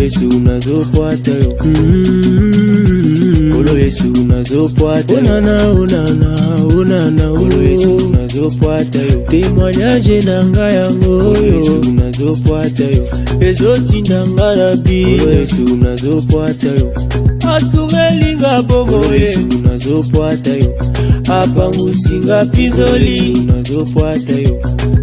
Yesu nazopwata yo. Olo Yesu nazopwata yo. Onana Olo Yesu nazopwata yo. Témoignage nanga yango Olo Yesu nazopwata yo. Ezotinda nga na bi Olo Yesu nazopwata yo. Asumelinga bongo Olo Yesu nazopwata yo. Apangusinga pizoli Yesu nazopwata yo.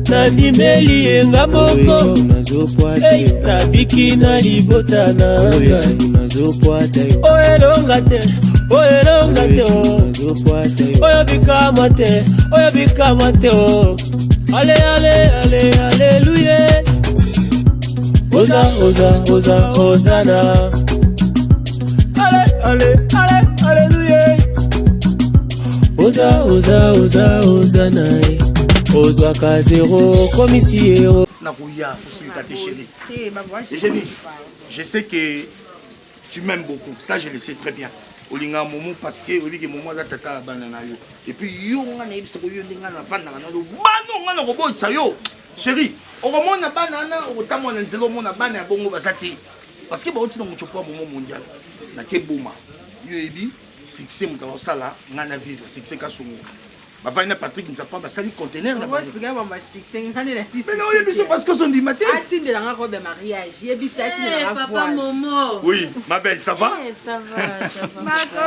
Nandimeli yenga moko nazopwata yo. Nabiki na libotana Yesu nazopwata yo. Oyelonga te Oyo bikama te Alléluia. Hosanna. Alléluia. Hosanna. Ozwaka zéro commissaire. Nakuya Kate chérie. Eugénie, je sais que tu m'aimes beaucoup. Ça je le sais très bien. Olinga momo parce que oliki momo za tata banana yo. Et puis yo ngana ebisa ko yo ndinga na vanda na do. Bano ngana ko botsa yo. Chérie, okomona banana otamona nzelo mona bana ya bongo basati. Parce que ba otina mochopo momo mondial. Na keboma. Yo ebi succès mutalo sala ngana vivre succès kasongo. Bavana Patrick nous a pas sali conteneur là. Moi je regarde mon succès quand il est mais non, il est parce que son dit matin. Attends de la robe de mariage. Il est ça de la papa Momo. Oui, ma belle, ça va? Ça va.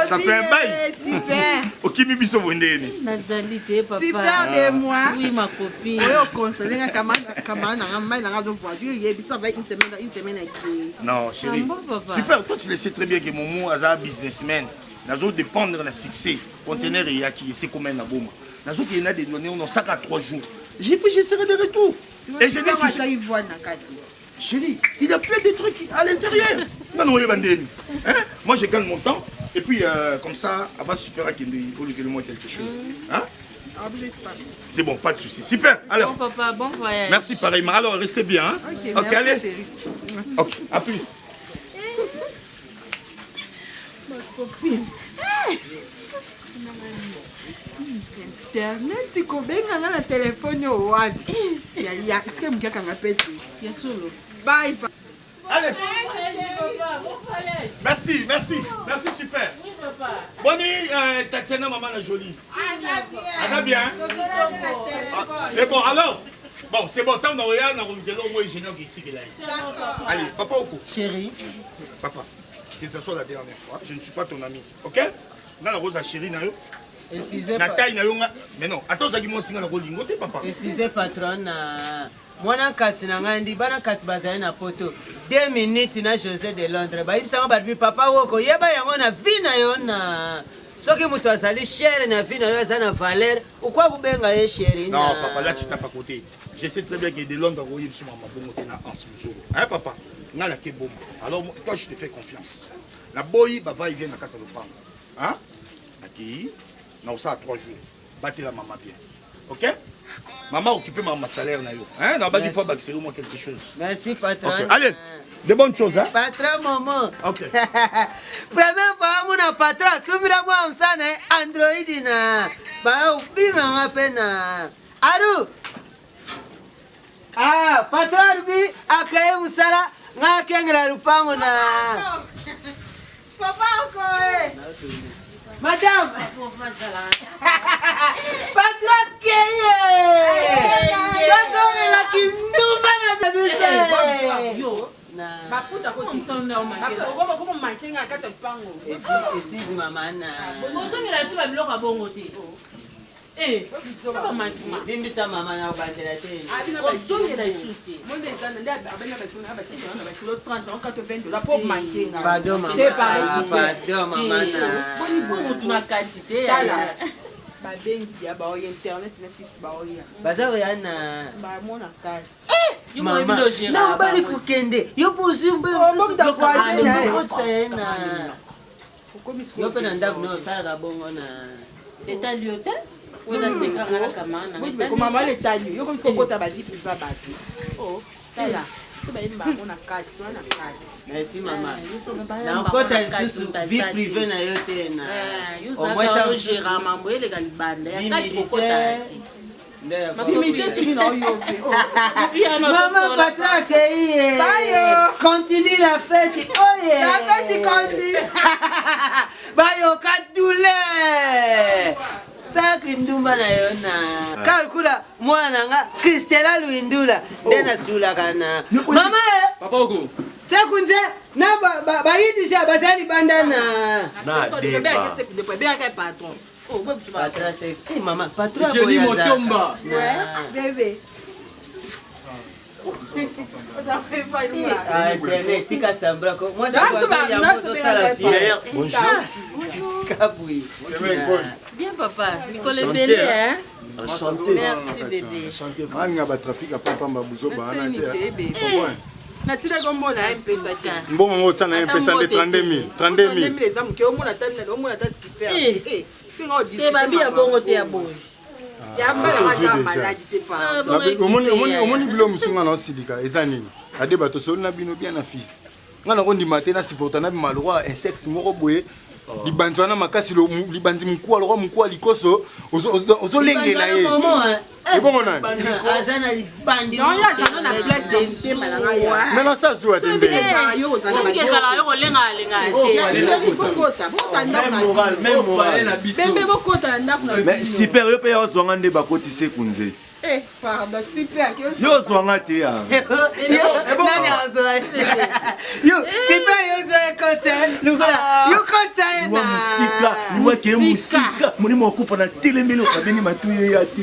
Ça fait un bail. Super. OK, mi biso wondeni. Nazalité papa. Super de moi. Oui, ma copine. Oyo consoler nga kama na ngai na radio voiture, il est ça va une semaine aquí. Non, chérie. Super, toi tu le sais très bien que Momo est un businessman. Nazo dépendre de succès. Conteneur et qui c'est combien na boma. Nazo qui n'a des données on sac à 3 jours. J'ai pris je serai de retour. Et je vais ça y voir na kati. Chérie, il y a plein de trucs à l'intérieur. Non non, hein? Moi je gagne mon temps et puis comme ça avant super qu'il le moi quelque chose. Hein? C'est bon, pas de souci. Super. Alors. Bon papa, bon voyage. Merci pareillement. Alors restez bien hein. OK, allez. Chérie. OK, à plus. Ma copine. Internet si kobenga na téléphone au wapi. Ya tsike mkaka ngapeti. Yesolo. Bye. Allez. Merci super. Oui papa. Bonne nuit Tatiana maman la jolie. Ana bien. C'est bon alors. Bon, c'est bon, tant d'envoyer dans le moi ingénieur qui là. Allez, papa au cou. Chérie. Papa, que ce soit la dernière fois, je ne suis pas ton ami. OK? Dans la rose à chérie na yo. Mais non, attends, ça qui m'a signé la rolingo, t'es papa. Excusez patron, moi na kasi na ngandi bana kasi bazali na poto 2 minutes na José de Londres. Ba ibisa ngaba papa woko yeba yango na vie na yo na soki mutu azali cher na vie na yo azana valeur ukwa kubenga ye chérie. Non papa, là tu n'as pas côté. Je sais très bien que de Londres royaume sur ma bongo na en ce jour. Hein papa? Na la keboma. Alors toi je te fais confiance. La boy va il vient na kata lopango. Hein? Aki na ça 3 jours. Battez la maman bien. OK? Maman occupez ma salaire na yo. Hein? Dans bas du fois baxer moi quelque chose. Merci patron. Okay. Allez. De bonnes choses hein? Patron maman. OK. Première fois mon patron subira moi amsana Android na ba ubinga ngapena. Aru. Ah, patron bi akaye musala ngakengera lupango na. Papa encore. Madame. Patron keye. Dozo la kindumba na bise. Yo. Bafuta ko tsona o manje. Ko mo manje nga ka tpango. Esizi mama na. Ozongela suba biloko bongo te. Papa manje. Bimbisa mama na obandela te. Ozongela suti. Monde ezana nda abena batuna abatiki na bakilo 30 ans 80 dollars pour manje nga. Pardon mama. C'est pareil. Pardon mama na. Boni bongo tuna quantité. Ba bengi ya ba internet na fils ba oya. Baza yana. Ba mona kazi. Mama, na mbali kukende. Yo pozi mbali na. Yo pena ndavu no sala bongo na. Eta liota? Wala sekanga kamana. Ko mama le tanyo. Yo comme kokota ba dipi ba ba. Oh, tala. Seba imba mona kazi, na kazi. Merci mama. Na kota lisusu vie privée na yo te na. Yo za gérant mambo ele galibanda. Ya kati kokota. Maman patron accueilli. Continue la fête. Oh yeah. La fête continue. Bayo kadoule. Saki ndumba na yona. Kalkula mwana nga Kristela Luindula. Dena sula kana. Mama Papa Oko. Sekunze na bayidisha bazali bandana. Na deba. Patron c'est maman patron Je dis Motomba. Bébé. Tika sambra ko. Moi ça la fière. Bonjour. Kaboui. Bien papa, Nicole est belle, hein? Enchanté. Merci bébé. Anga ba trafic a papa mabuzo ba na te. Natina kombo na mpesa te. Mbongo ngo tsana mpesa de 32000. 32000. Les hommes qui au moins attendent, au moins attendent super. Te babi ya bongo te ya boy. Ya mbala malade te pas. Omoni bilo musunga na silika eza nini? Ade bato solo na bino bien na fils. Ngana ko ndima te na supporta na malroi insecte moko boye. Libanzwana makasi lo libanzi mukua lo mukua likoso ozo lengela ye. Et bon on a. Azana libandi. Non ya ça na place de malanga ya. Mais non ça zo atembe. Yo za Ngezala yo lenga lenga te. Même moral na biso. Bembe bokota ndako na. Mais super yo pe yo zwanga nde bakotise kunze. Pardon, super. Yo zwanga te ya. Nani azwa? Yo, c'est pas yo zwa kote. Lukula, yo kote Wa musika, wa ke musika. Muni mokufa na telemelo kabeni matuye ya te.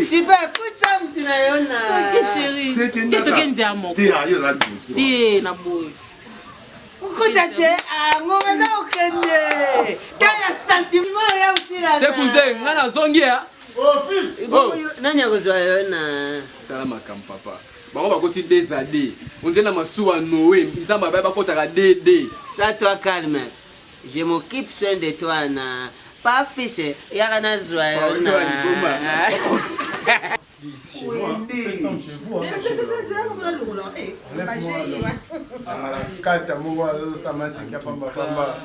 Super, kuta mtu na yona. Ke chérie. Te tokenzi ya moko. Te ayo na biso. Te na boy. Ukuta te, ngomeza ukende. Kaya sentiment ya usila. Sekunze ngana zongi ya. Oh fils. Nani akozwa yona? Tala makam papa. Bango bakoti des années. On dit na masuwa Noé, nzamba ba bakota ka DD. Sois toi calme. Je m'occupe soin de toi na. Pas fils, ya na zwa yona. Kata mwa sama sika pamba pamba.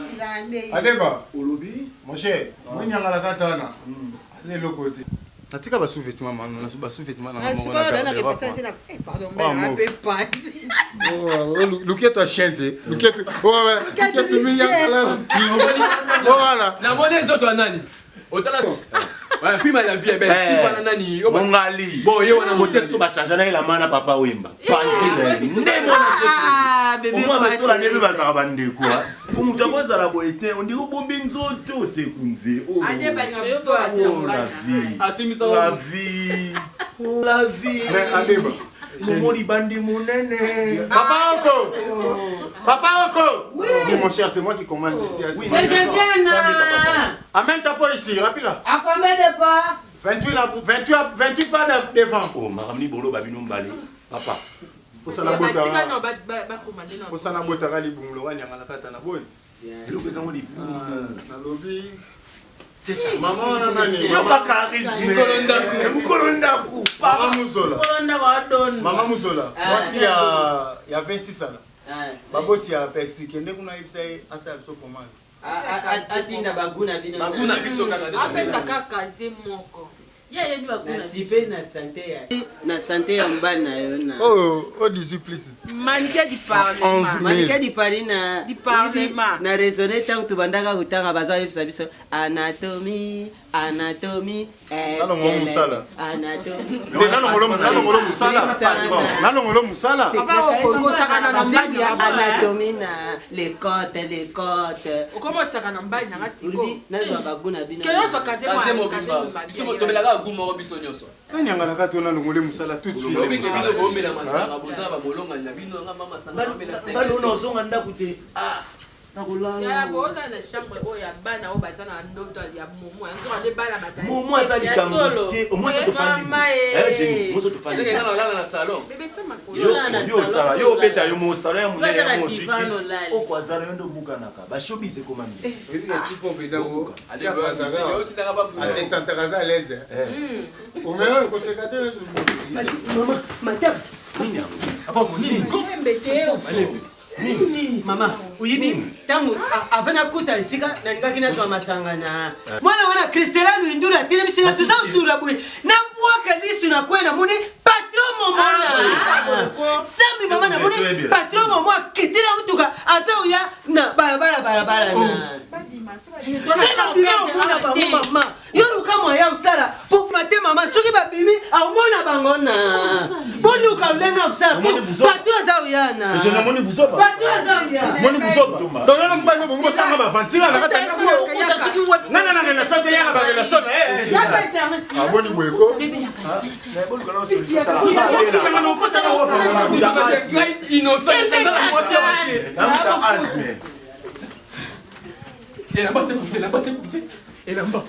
Adeba, olobi, mon cher, moi nyanga la kata na. Les locotés. Natika ba sous-vêtement mano, na ba sous-vêtement na mama na. Pardon, mais un peu pas. Oh, Luketo chente. Luketo. Oh, Luketo minya la. Voilà. Na mone nzoto nani? Otala. Ouais, puis la vie est belle. Tu vas nani? Mongali. Bon, yo wana motesto to ba changer na la mana papa wemba. Panzi le. Ah, bébé. Moi ba so la nebe ba za ba ndeko. Ko mutu akoza la boete, on dit ko bombi nzoto sekunze. Oh. Adeba ni ngabuso La vie. Asimisa La vie. La vie. Mais Adeba. Momo libandi munene. Papa Oko. Papa Oko. Oui, mon cher, c'est moi qui commande ici. Mais je viens là. Amène ta peau ici, rapide là. À combien de pas? 28 pas devant. Oh, maramni bolo babino mbale. Papa. Osana bota. non ba commander non. Osana bota kali bunglo wanya ngala kata na boy. Eloko ezango li. Na lobby. C'est ça. Maman na nani? Yo ka charisme. Mukolondaku. Maman Muzola. Kolonda wa don. Maman Muzola. Voici ya 26 ans. Baboti ya Pexi kende kuna ipsai asa biso commande. Atinda baguna bino. Baguna biso kaka. Apesa kaka ze moko. Ya yebi bakuna. Na sipe na santé ya. Na santé ya mbana yona. Oh 18 plus. Manikia di parlement. 11 000. Manika di parina. Di parlement. Na raisonner tant tu bandaka kutanga baza yebisa biso anatomie. Anatomie. Nalo ngolo musala. Anatomie. Te nalo ngolo musala. Nalo ngolo musala. Papa Oko sakana na mbali ya anatomie na les côtes. Comment sakana mbali na ngasiko. Nazwa baguna bino. Kelo so kaze Kaze mo mobimba. Biso motobelaka gumo ko biso nyonso. Kanyanga na kati ona longole musala tout de suite. Yo fike bino ko mela masanga boza ba molonga na bino nga mama sanga ba mela sanga. Balo na zonga ndakute. Ah. Ya boda na chambre oya bana o bazana ndoto ya momo yanzo ande bana batali. Momo asali kambo te, au moins ça te fandi. Génie, moi ça te fandi. C'est quand on a na salon. Bébé tsama ko. Yo sala, yo beta yo mo sala ya munene ya mo Divano swiki. lali. O kwa sala yo ndo buka naka. Ba showbiz komami. Ebi ya tipo bedago. Allez, yo tinaka ba. Ase Santa Casa à l'aise. O meilleur conséquenteur Maman, madame. Nini yango? Apa ko nini? Nini mama uyibi tangu avana kuta isika na ningaki nazwa masanga na mwana wana Kristela Luindula tele misinga tuzasura bwe na tunakwenda muni patron momona zambi mama na muni patron momo akitila mutuka azauya na barabara sema bima omona bango mama yoruka moya usala pour mater mama soki babimi aomona bango na boluka ulenga usala patron azauya na je namoni buzoba patron azauya moni buzoba donc on mba ngo bongo sanga ba ventira na kata nana na sante ya ba la sona yaka internet aboni bweko mais boluka na so innocent et là-bas c'est écouté et là-bas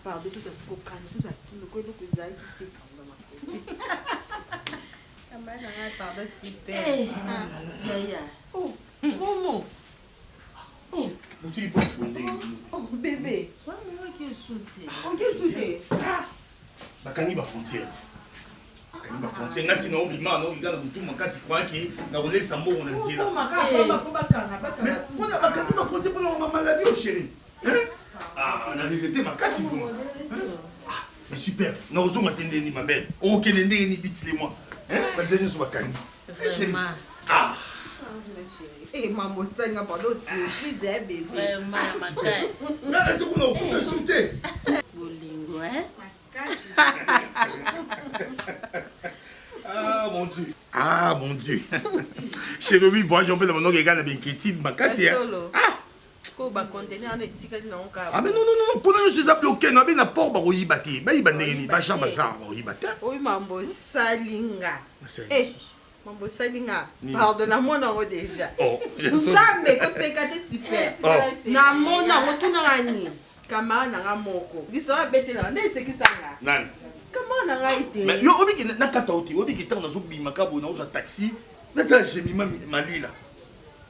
Pardon, tout ça c'est pour calmer, tout ça qui me connaît que ça qui pardon, super. Oh, maman. Oh, bébé. On est sauté. Bakangi ba frontière. Bakangi ba frontière. Ngati na obima na ogana mutu makasi kwa ki na olesa mbongo na nzela. Mais on a bakangi ba frontière pour la maladie au chéri. Ah, on a vérité makasi pour moi. Mais super. Na ozo matende ni ma belle. O kelende ni bitile moi. Hein? Bazeni so bakangi. Chéri. Ah. Eh maman, ça n'a pas de surprise, bébé. Vraiment, ma casse. Mais c'est pour nous insulter. Bolingo, hein? Ah mon Dieu. Ah mon Dieu. Chéri, oui, voyage un peu dans mon regard avec inquiétude, makasi. Ah. Ah mais non, pour nous c'est bloqué, non mais na port ba oyibati, ba ibandeni, ba chamba ça oyibati. Oui, maman, salinga. Eh, maman salinga. Pardonne-moi non déjà. Oh, Nzambe ko sekate super. Na mona motuna ngani. Kama na ngamoko. Diso abetela ndese kisanga. Nani? Kama na ngaite. Mais yo obiki na katauti, obiki tant na zo bima kabo na uza taxi, na ta jemima malila.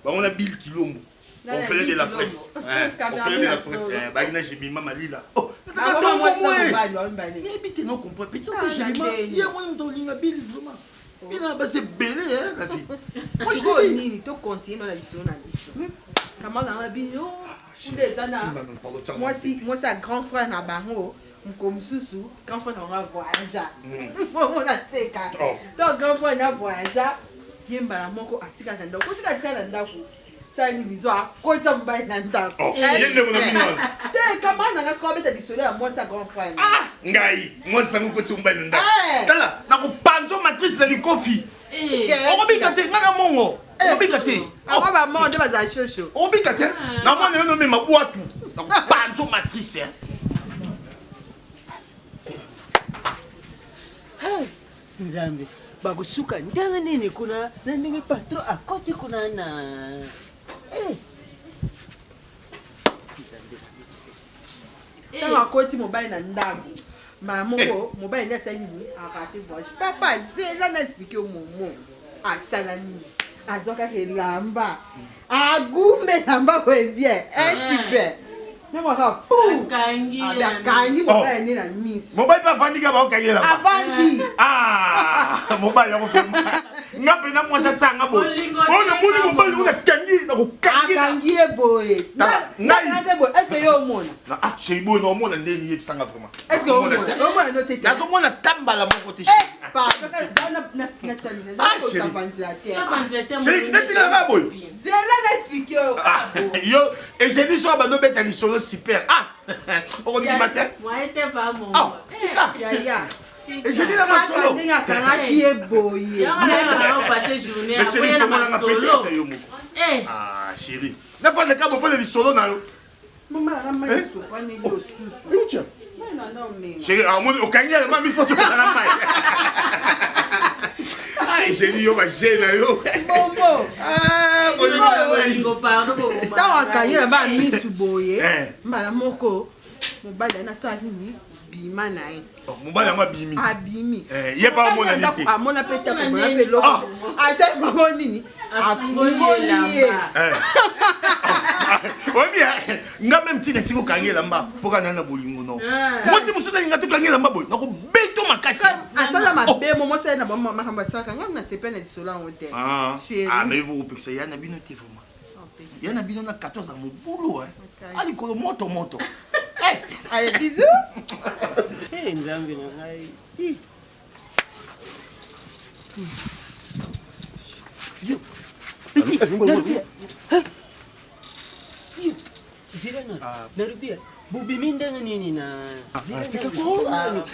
Ba on a bill kilombo. On fait de la presse. On fait de la presse. Bagina jemima malila. Oh, na ta moi. Mais habite non comprend. Petit peu jemima. Il y a moins de linga bill vraiment. Il a bah c'est belé hein la fille. Moi je te dis nini to continue dans la mission na mission. Kama na ngabino. Moi c'est grand frère na bango. Mkomsusu grand frère na voyager. Moi na seka. Donc grand frère na voyager. Yemba na moko atika na ndako. Atika na ndako. Sani bizo akota mbai na ndako. Yende mona minona. Te kama na ngasko beta disole à moi sa grand frère. Ah, ngai, moi ça ngoko mbai na ndako. Tala, na ko panzo matrice na likofi. Obika te ngana mongo. Obika te. Aba ba mo de baza shosho. Obika te. Na mona no me mabuatu. Na ko panzo matrice. Nzambe bakusuka ndanga nini kuna na ndenge patron akoti kuna na Tanga akoti mobile na ndako. Mamongo mobile na sayibu akate voice. Papa zela na expliquer au momo. Asala ni. Azoka ke lamba. Agume lamba ko bien. Super. Nemo ka pou. Kangi mobile ni na miss. Mobile pa vandika ba okangela. Avandi. Ah, mobile ya ko fema. Ngape na mwasa sanga bo. Ona muni mobile una kangi na ko kangi. Kangi e boy. Na boy. Est-ce que yo mona? Na ah, chez boy no mona ndeni yep sanga vraiment. Est-ce que yo mona no tete? Na so mona tambala moko te. Pardon, na tamina. Ah, chérie, netika nga boy. Zela na expliquer. Yo, et j'ai dit soit bando beta ni solo super. Ah, on dit matin. Moi, j'étais pas mon. Ah, tika. Ya. Et j'ai dit la ma solo. Ndinga kanga tie boye. On va passer journée Mais chérie, après comment la on solo. a pété yo mo. Ah, chérie. Na fa le ka bo pele ni solo na yo. Mama na mai so pa ni lo su. Yo tia. Non, mais. Chérie, ah mon o kanya le ma mi so so na mai. Ah, chérie, yo ma chérie yo. Bombo. Ah, Bolingo, pardon. Tawa kanya ba mi su boye. Mala moko. Mobile na sa nini. bima na ye. Mobali yango abimi. Abimi. Ye pa mona nite. Amona peta ko mona pe loko. Asa mama nini? Afungoli ye. Oui bien, nga même tina tiko kangela mba poka nana bolingo no. Moi si musuna nga to kangela mba boy, nako beto makasi. Asala mabe momo sa na mama makamba saka nga na sepena di sola hotel. Mais vous peksa ya na bino te vraiment. Ya na bino na 14 ans mo boulot hein. Ali ko moto. Allez bisous. Nzambi na ngai. Narubia bubimi ndenge nini na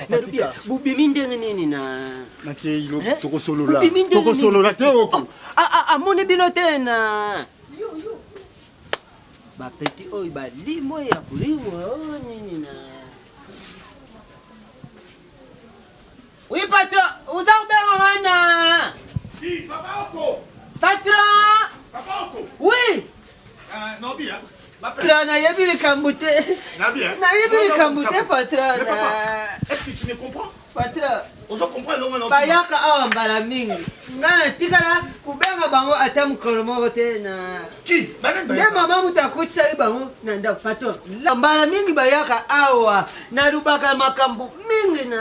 narubia bubimi ndenge nini na nakei tokosolola te oko amoni bino tena bapeti oyo balimo ya kulimo nini na oui patron uza kubenga wana Papa Oko. patron Papa Oko. oui Non bien. patron nayebi likambo te nayebi likambo te patron. Est-ce que tu me comprends? Patron on comprend non bayaka awa mbala mingi ngana tikala kubenga bango ata mukolo moko te na ki nde mama mutu akotisa ye bango na ndako patron mbala mingi bayaka awa nalubaka makambo mingi na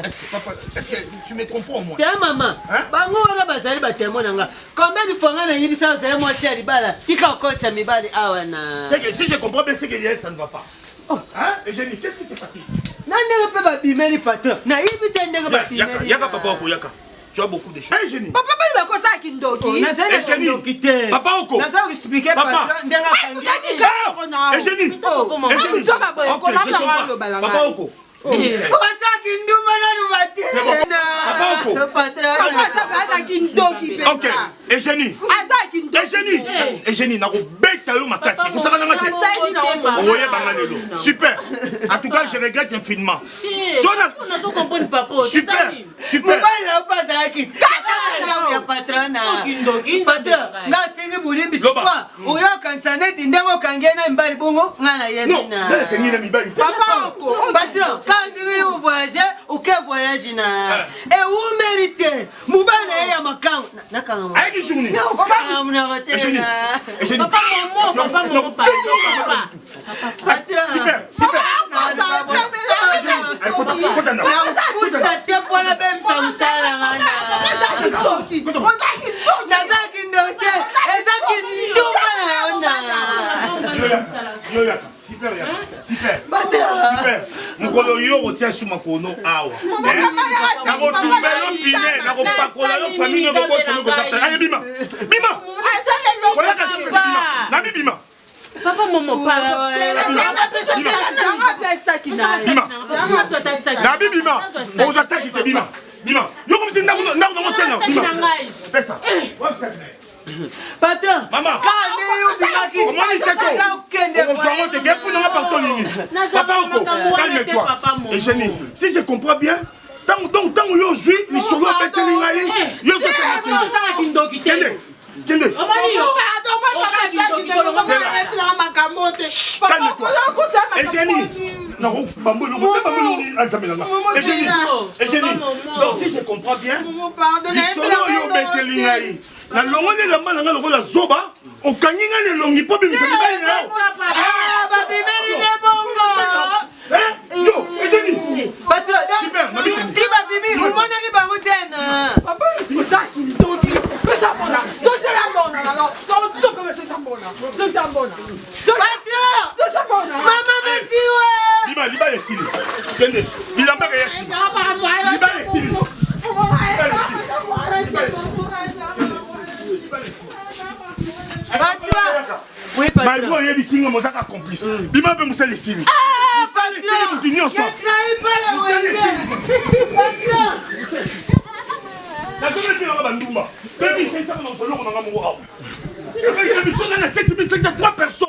est-ce que tu me comprends moi te mama bango wana bazali batemo na nga combien de fois nga nayebisa ozali mwasi ya libala tika okotisa mibali awa na c'est que si je comprends bien c'est que ça ne va pas. Hein Eugénie, qu'est-ce qui s'est passé ici? Nandega pe babimeli patron. Na yibi tendega babimeli. Yaka papa Oko yaka. Tu as beaucoup de choses. Eugénie. Papa bali bako sa kindoki. Eugénie. Papa Oko. Naza expliquer patron ndenga kangi. Eugénie. Papa Oko. Osaki nduma na lubate. Papa Oko. Patron. Papa sa kindoki pe. OK. Eugénie. Eugénie na ko beta yo makasi. Kusaka na ngate. Oye banga lelo. Super. En tout cas, je regrette infiniment. On ne comprend pas papa. Super. Mbana pas zaki. Ya patrona. Patron, nga singi bulimbi sikwa. Uyo kansaneti ndengo kangena mbali bongo ngana yebina. Non, tenir mibali. Papa Oko. Patron, quand tu voyager, ou que voyage na. Et où mérite? Mubana ya makang. Nakanga. Ayi journée. Papa maman papa. Super. Super. Mukolo yo otia suma kono awa. Nako tumbelo pine, nako pakola yo famille ko bosse ko tapta. Allez bima. Kola ka sima bima. Nami bima. Papa maman papa. Nabi bima. Oza saki te bima. Bima. Yo comme si ndako tena. Bima. Fais ça. Patron, maman, comment il s'est Papa Oko, calme-toi. Eugénie, si je comprends bien, tant que yo joue, ils sont là avec les yo c'est Kende. Eugénie, donc si je comprends bien, ils sont là na longone la mana nga lokola zoba okanginga ne longi po bimisa bibali na ah ba bibeli ne bongo yo Eugénie patron ti ba bibi umona ki bango tena papa uzaki ndoki pesa bona dosela bona alors donc pesa bona patron dosela bona mama betiwe liba yesili kende bilamba ya yesili liba yesili oui, patron. Malgré les signes, mon sac complice. Bima peut mousser les signes. Ah, patron. Je trahi pas la wende. La semaine qui est Bandumba. 2500 dans le salon, on a mon et la mission dans les 7503 personnes.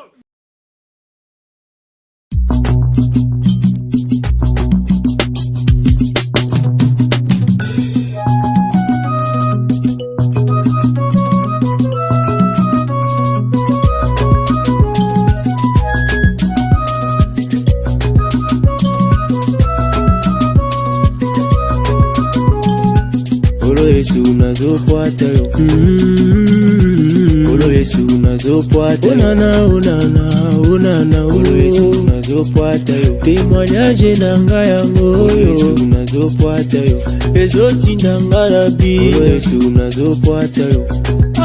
Yesu nazopwata yo. Olo Yesu nazopwata yo. Unana unana Olo Yesu nazopwata yo. Témoignage nanga yango Olo Yesu nazopwata yo. Ezotinda nga na bino Olo Yesu nazopwata yo.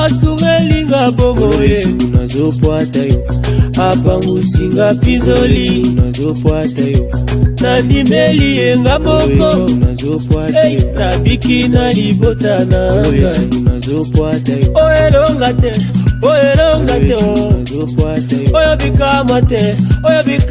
Asumelinga bongo Olo Yesu nazopwata yo. Apangusinga pizoli Olo Yesu nazopwata yo. Nandimeli enga moko nazopwata yo. Nabiki na libota na Olo Yesu nazopwata yo. Oyelonga te, oyelonga te, oyo bika mate, oyo bika